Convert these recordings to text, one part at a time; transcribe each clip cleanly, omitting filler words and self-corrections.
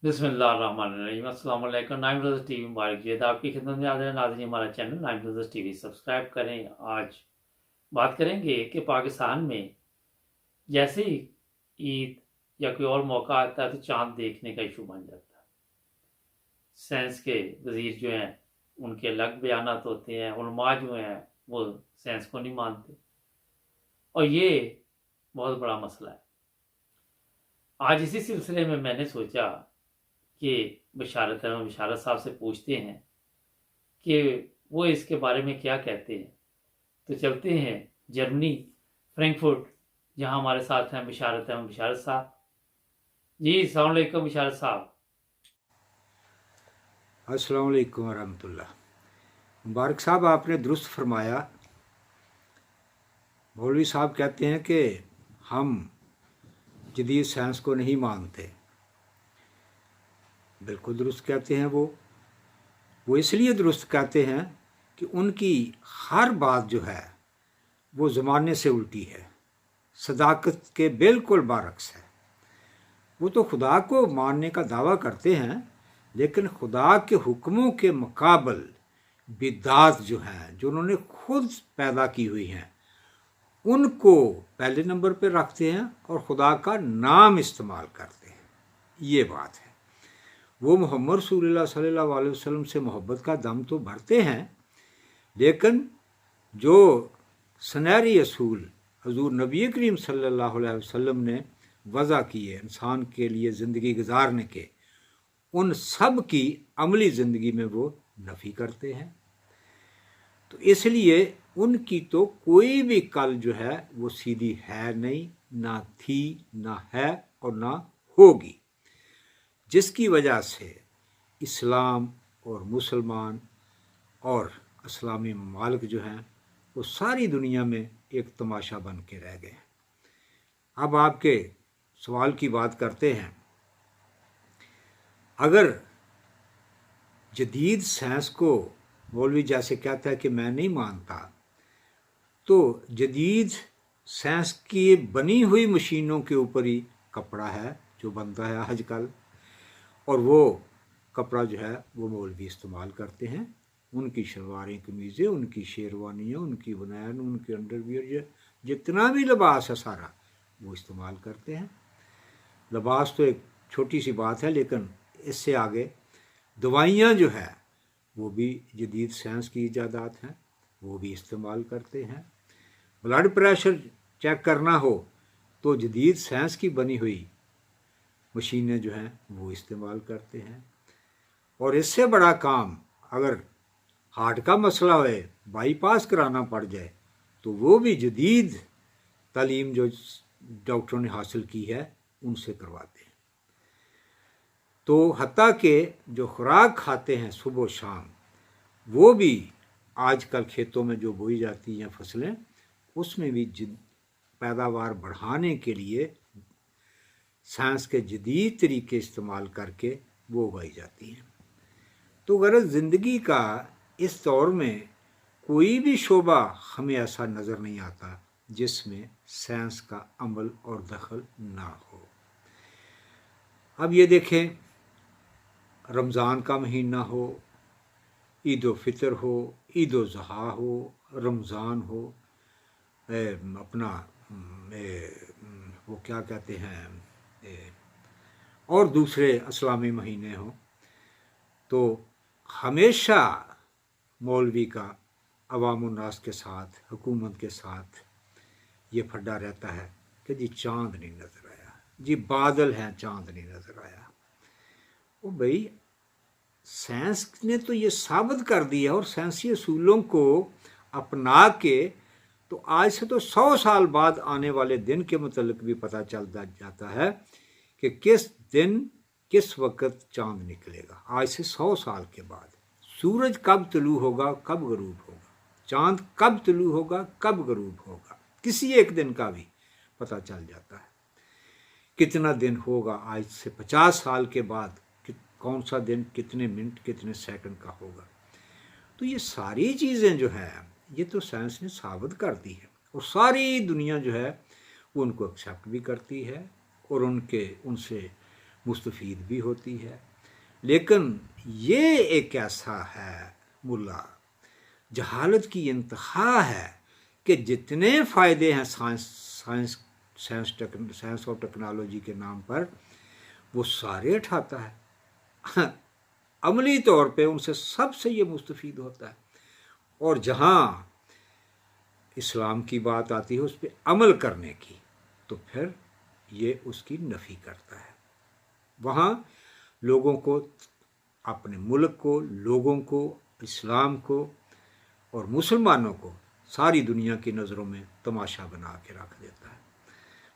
बिस्मिल्लाहिर्रहमानिर्रहीम। अस्सलाम वालेकुम। नाइम ब्रदर्स टीवी मुबारक आपकी खिदमत में हाजिर है। नाज़रीन, हमारा चैनल नाइम ब्रदर्स टीवी सब्सक्राइब करें। आज बात करेंगे कि पाकिस्तान में जैसे ही ईद या कोई और मौका आता है तो चांद देखने का इशू बन जाता है। साइंस के वजीर जो हैं उनके अलग बयानात होते हैं, उलमा जो हैं वो साइंस को नहीं मानते और ये बहुत बड़ा मसला है। आज इसी सिलसिले में मैंने सोचा कि बशारत साहब से पूछते हैं कि वो इसके बारे में क्या कहते हैं। तो चलते हैं जर्मनी, फ्रैंकफर्ट, जहां हमारे साथ हैं बशारत साहब। जी अस्सलाम वालेकुम बशारत साहब। अस्सलाम वालेकुम वरहमतुल्लाह। मुबारक साहब, आपने दुरुस्त फरमाया। मौलवी साहब कहते हैं कि हम जदीद साइंस को नहीं मानते। बिल्कुल दुरुस्त कहते हैं वो इसलिए दुरुस्त कहते हैं कि उनकी हर बात जो है वो ज़माने से उल्टी है, सदाकत के बिल्कुल बरअक्स है। वो तो खुदा को मानने का दावा करते हैं, लेकिन खुदा के हुक्मों के मुकाबल बिदात जो हैं, जो उन्होंने खुद पैदा की हुई हैं, उनको पहले नंबर पर रखते हैं और खुदा का नाम इस्तेमाल करते हैं। ये बात है। वो मोहम्मद रसूलुल्लाह सल्लल्लाहु अलैहि वसल्लम से मोहब्बत का दम तो भरते हैं, लेकिन जो सुनहरी असूल हजूर नबी करीम सल्लल्लाहु अलैहि वसल्लम ने वज़ा किए इंसान के लिए ज़िंदगी गुजारने के, उन सब की अमली ज़िंदगी में वो नफ़ी करते हैं। तो इसलिए उनकी तो कोई भी कल जो है वो सीधी है नहीं, ना थी, ना है और ना होगी, जिसकी वजह से इस्लाम और मुसलमान और इस्लामी ममालिक जो हैं वो सारी दुनिया में एक तमाशा बन के रह गए। अब आपके सवाल की बात करते हैं। अगर जदीद साइंस को मौलवी जैसे कहता है कि मैं नहीं मानता, तो जदीद साइंस की बनी हुई मशीनों के ऊपर ही कपड़ा है जो बनता है आजकल, और वो कपड़ा जो है वो मौलवी इस्तेमाल करते हैं। उनकी शलवारें, कमीज़ें, उनकी शेरवानियाँ, उनकी बनैन, उनके अंडरवियर, जितना भी लिबास है सारा वो इस्तेमाल करते हैं। लिबास तो एक छोटी सी बात है, लेकिन इससे आगे दवाइयाँ जो है वो भी जदीद साइंस की ईजादात हैं, वो भी इस्तेमाल करते हैं। ब्लड प्रेशर चेक करना हो तो जदीद साइंस की बनी हुई मशीनें जो हैं वो इस्तेमाल करते हैं। और इससे बड़ा काम, अगर हार्ट का मसला हो, बाईपास कराना पड़ जाए, तो वो भी जदीद तालीम जो डॉक्टरों ने हासिल की है उनसे करवाते हैं। तो हत्ता के जो खुराक खाते हैं सुबह शाम, वो भी आजकल खेतों में जो बोई जाती हैं फसलें, उसमें भी पैदावार बढ़ाने के लिए साइंस के जदीद तरीके इस्तेमाल करके वो उगाई जाती हैं। तो गरज ज़िंदगी का इस दौर में कोई भी शोबा हमें ऐसा नज़र नहीं आता जिसमें साइंस का अमल और दखल ना हो। अब ये देखें, रमज़ान का महीना हो, ईद उल फितर हो, ईद उल ज़ुहा हो, रमज़ान हो, अपना वो क्या कहते हैं, और दूसरे इस्लामी महीने हों, तो हमेशा मौलवी का अवाम उन्नास के साथ, हुकूमत के साथ ये फड्डा रहता है कि जी चाँद नहीं नज़र आया, जी बादल हैं, चाँद नहीं नज़र आया। वो भाई साइंस ने तो ये साबित कर दिया, और साइंसी असूलों को अपना के तो आज से तो 100 साल बाद आने वाले दिन के मुतल्लिक भी पता चल जाता है कि किस दिन किस वक्त चाँद निकलेगा। आज से 100 साल के बाद सूरज कब तुलू होगा, कब गरूब होगा, चाँद कब तुलू होगा, कब गरूब होगा, किसी एक दिन का भी पता चल जाता है। कितना दिन होगा आज से 50 साल के बाद, कौन सा दिन कितने मिनट कितने सेकंड का होगा। तो ये सारी चीज़ें जो है ये तो साइंस ने साबित कर दी है, और सारी दुनिया जो है वो उनको एक्सेप्ट भी करती है और उनसे मुस्तफीद भी होती है। लेकिन ये एक ऐसा है मुल्ला, जहालत की इंतहा है कि जितने फ़ायदे हैं साइंस और टेक्नोलॉजी के नाम पर, वो सारे उठाता है। अमली तौर पे उनसे सबसे ये मुस्तफीद होता है। और जहाँ इस्लाम की बात आती है उस पर अमल करने की, तो फिर ये उसकी नफ़ी करता है। वहाँ लोगों को, अपने मुल्क को, लोगों को, इस्लाम को और मुसलमानों को सारी दुनिया की नज़रों में तमाशा बना के रख देता है।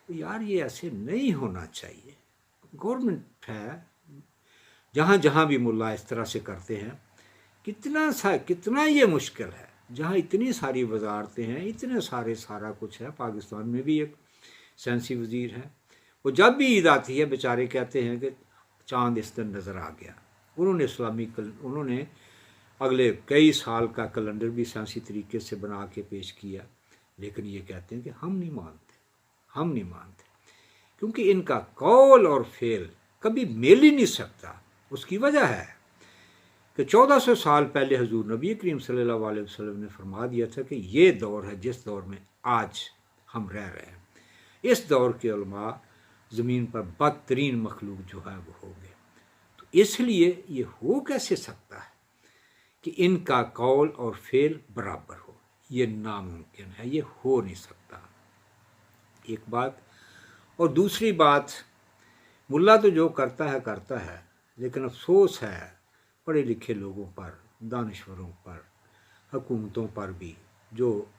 तो यार ये ऐसे नहीं होना चाहिए। गवर्नमेंट है, जहाँ जहाँ भी मुल्ला इस तरह से करते हैं, कितना ये मुश्किल है। जहाँ इतनी सारी वजारतें हैं, इतने सारा कुछ है। पाकिस्तान में भी एक सेंसी वजीर है, वो जब भी ईद आती है बेचारे कहते हैं कि चांद इस दिन नज़र आ गया। उन्होंने अगले कई साल का कैलेंडर भी सेंसी तरीके से बना के पेश किया, लेकिन ये कहते हैं कि हम नहीं मानते, क्योंकि इनका कौल और फेल कभी मिल ही नहीं सकता। उसकी वजह है कि 1400 साल पहले हुजूर नबी करीम सल्लल्लाहु अलैहि वसल्लम ने फरमा दिया था कि ये दौर है जिस दौर में आज हम रह रहे हैं। इस दौर के उलमा ज़मीन पर बदतरीन मखलूक जो है वो होंगे। तो इसलिए ये हो कैसे सकता है कि इनका कौल और फेल बराबर हो? ये नामुमकिन है, ये हो नहीं सकता। एक बात। और दूसरी बात, मुल्ला तो जो करता है, लेकिन अफसोस है पढ़े लिखे लोगों पर, दानिश्वरों पर, हुकूमतों पर भी, जो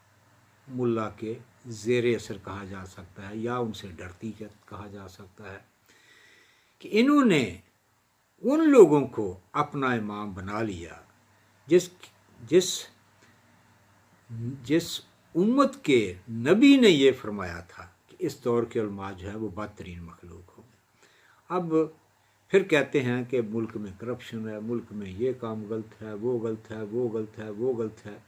मुल्ला के ज़ेरे असर कहा जा सकता है या उनसे डरती कहा जा सकता है, कि इन्होंने उन लोगों को अपना इमाम बना लिया जिस उम्मत के नबी ने ये फरमाया था कि इस दौर के उलमा जो है वो बदतरीन मखलूक होंगे। अब फिर कहते हैं कि मुल्क में करप्शन है, मुल्क में ये काम गलत है, वो गलत है।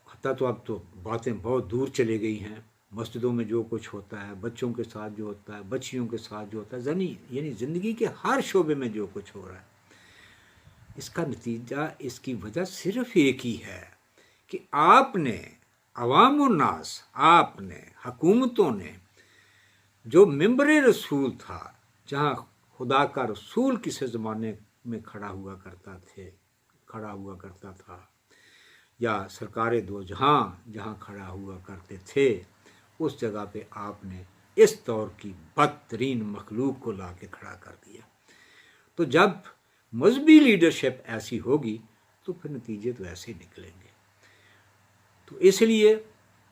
हत्ता तो अब तो बातें बहुत दूर चली गई हैं। मस्जिदों में जो कुछ होता है, बच्चों के साथ जो होता है, बच्चियों के साथ जो होता है, यानी ज़िंदगी के हर शोबे में जो कुछ हो रहा है, इसका नतीजा, इसकी वजह सिर्फ एक ही है कि आपने अवामुन्नास, आपने हुकूमतों ने जो मिंबर रसूल था, जहाँ खुदा का रसूल किसी ज़माने में खड़ा हुआ करता था, या सरकारे दो जहाँ खड़ा हुआ करते थे, उस जगह पे आपने इस दौर की बदतरीन मखलूक को ला के खड़ा कर दिया। तो जब मजहबी लीडरशिप ऐसी होगी तो फिर नतीजे तो ऐसे निकलेंगे। तो इसलिए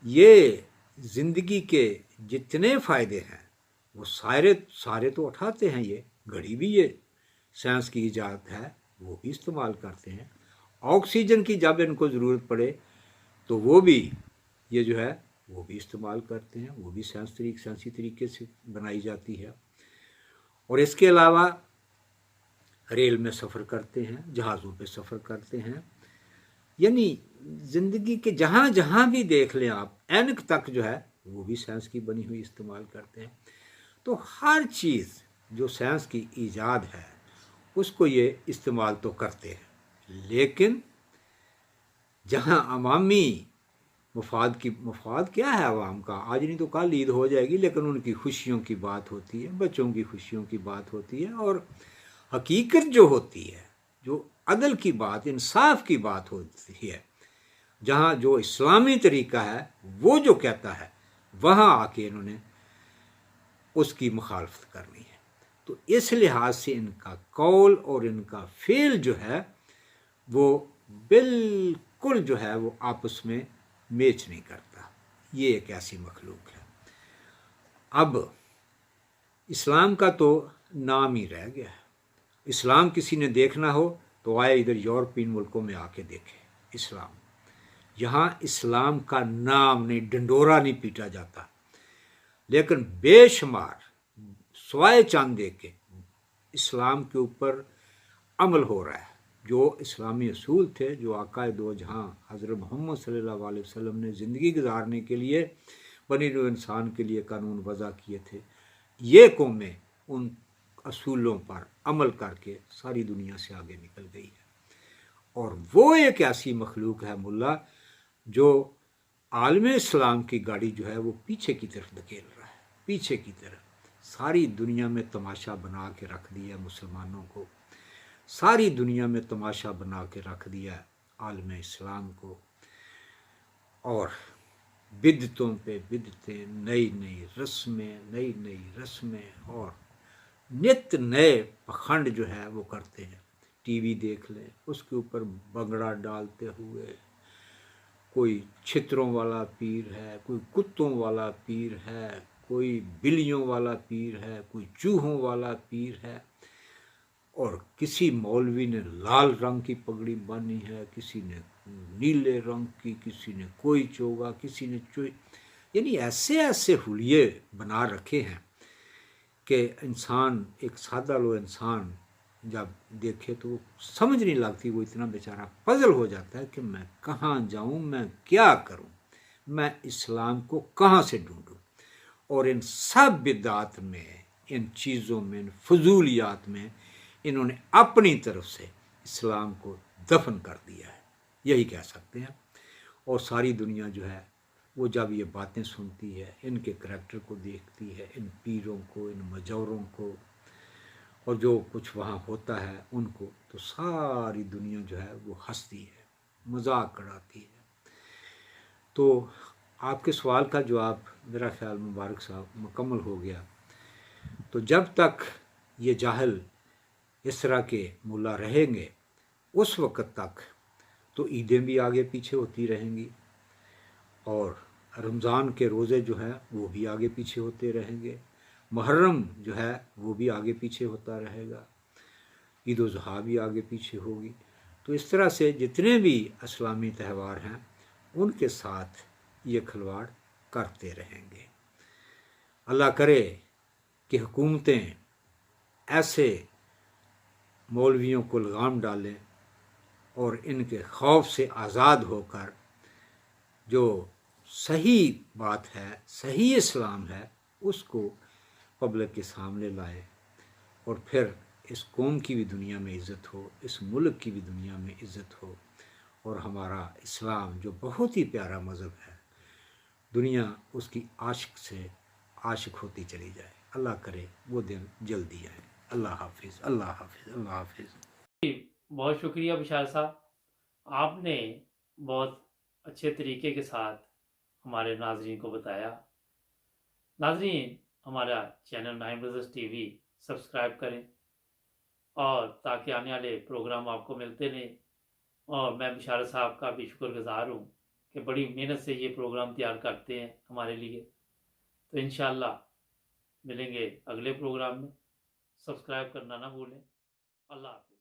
ये ज़िंदगी के जितने फ़ायदे हैं वो सारे तो उठाते हैं। ये घड़ी भी ये साइंस की इजाद है, वो भी इस्तेमाल करते हैं। ऑक्सीजन की जब इनको ज़रूरत पड़े तो वो भी ये जो है वो भी इस्तेमाल करते हैं, वो भी साइंसी तरीके से बनाई जाती है। और इसके अलावा रेल में सफ़र करते हैं, जहाज़ों पे सफ़र करते हैं, यानी ज़िंदगी के जहाँ जहाँ भी देख लें आप, ऐनक तक जो है वो भी साइंस की बनी हुई इस्तेमाल करते हैं। तो हर चीज़ जो साइंस की ईजाद है उसको ये इस्तेमाल तो करते हैं, लेकिन जहाँ अवामी मफाद क्या है अवाम का, आज नहीं तो कल ईद हो जाएगी, लेकिन उनकी खुशियों की बात होती है, बच्चों की खुशियों की बात होती है, और हकीकत जो होती है, जो अदल की बात, इंसाफ की बात होती है, जहाँ जो इस्लामी तरीका है वो जो कहता है, वहाँ आके इन्होंने उसकी मुखालफत करनी है। तो इस लिहाज से इनका कौल और इनका फेल जो है वो बिल्कुल जो है वो आपस में मैच नहीं करता। ये एक ऐसी मखलूक है। अब इस्लाम का तो नाम ही रह गया है। इस्लाम किसी ने देखना हो तो आए इधर यूरोपियन मुल्कों में आके देखे इस्लाम। यहाँ इस्लाम का नाम नहीं, डंडोरा नहीं पीटा जाता, लेकिन बेशुमार सवाए चांदे के इस्लाम के ऊपर अमल हो रहा है। जो इस्लामी असूल थे, जो आकाए दो जहाँ हज़रत मोहम्मद सल्लल्लाहु अलैहि वसल्लम ने ज़िंदगी गुजारने के लिए बनी नूं इंसान के लिए कानून वज़ा किए थे, ये कौमें उन असूलों पर अमल करके सारी दुनिया से आगे निकल गई है। और वो एक ऐसी मखलूक है मुल्ला जो आलम इस्लाम की गाड़ी जो है वो पीछे की तरफ धकेल रहा है, पीछे की तरफ। सारी दुनिया में तमाशा बना के रख दिया मुसलमानों को, सारी दुनिया में तमाशा बना के रख दिया आलम इस्लाम को। और बिदतों पे बिदतें, नई नई रस्में और नित नए पखंड जो है वो करते हैं। टीवी देख लें, उसके ऊपर बंगड़ा डालते हुए कोई छितरों वाला पीर है, कोई कुत्तों वाला पीर है, कोई बिल्लियों वाला पीर है, कोई चूहों वाला पीर है। और किसी मौलवी ने लाल रंग की पगड़ी बांधी है, किसी ने नीले रंग की, किसी ने कोई चोगा, किसी ने चोई, यानी ऐसे ऐसे हुलिये बना रखे हैं कि इंसान, एक सादा लो इंसान जब देखे तो वो समझ नहीं लगती, वो इतना बेचारा पजल हो जाता है कि मैं कहाँ जाऊँ, मैं क्या करूँ, मैं इस्लाम को कहाँ से ढूंढूँ। और इन सब बिदात में, इन चीज़ों में, इन फजूलियात में इन्होंने अपनी तरफ से इस्लाम को दफन कर दिया है, यही कह सकते हैं। और सारी दुनिया जो है वो जब ये बातें सुनती है, इनके करैक्टर को देखती है, इन पीरों को, इन मजौरों को, और जो कुछ वहाँ होता है उनको, तो सारी दुनिया जो है वो हंसती है, मजाक उड़ाती है। तो आपके सवाल का जवाब मेरा ख्याल मुबारक साहब मुकम्मल हो गया। तो जब तक ये जाहिल इस तरह के मुल्ला रहेंगे उस वक़्त तक तो ईदें भी आगे पीछे होती रहेंगी, और रमज़ान के रोज़े जो है वो भी आगे पीछे होते रहेंगे, मुहर्रम जो है वो भी आगे पीछे होता रहेगा, ईद उल ज़ुहा भी आगे पीछे होगी। तो इस तरह से जितने भी इस्लामी त्यौहार हैं उनके साथ ये खिलवाड़ करते रहेंगे। अल्लाह करे कि हुकूमतें ऐसे मौलवियों को लगाम डालें और इनके खौफ से आज़ाद होकर जो सही बात है, सही इस्लाम है, उसको पब्लिक के सामने लाए, और फिर इस कौम की भी दुनिया में इज़्ज़त हो, इस मुल्क की भी दुनिया में इज़्ज़त हो, और हमारा इस्लाम जो बहुत ही प्यारा मज़हब है, दुनिया उसकी आशिक से आशिक होती चली जाए। अल्लाह करे वो दिन जल्दी आए। अल्लाह हाफिज़, अल्लाह हाफिज़, अल्लाह हाफिज़। बहुत शुक्रिया बिशार साहब, आपने बहुत अच्छे तरीके के साथ हमारे नाजरीन को बताया। नाजरीन, हमारा channel nine brothers TV subscribe करें, और ताकि आने वाले प्रोग्राम आपको मिलते रहें। और मैं बिशार साहब का भी शुक्रगुजार हूँ कि बड़ी मेहनत से ये प्रोग्राम तैयार करते हैं हमारे लिए। तो इंशाअल्लाह मिलेंगे अगले प्रोग्राम में। सब्सक्राइब करना ना भूलें। अल्लाह हाफिज़।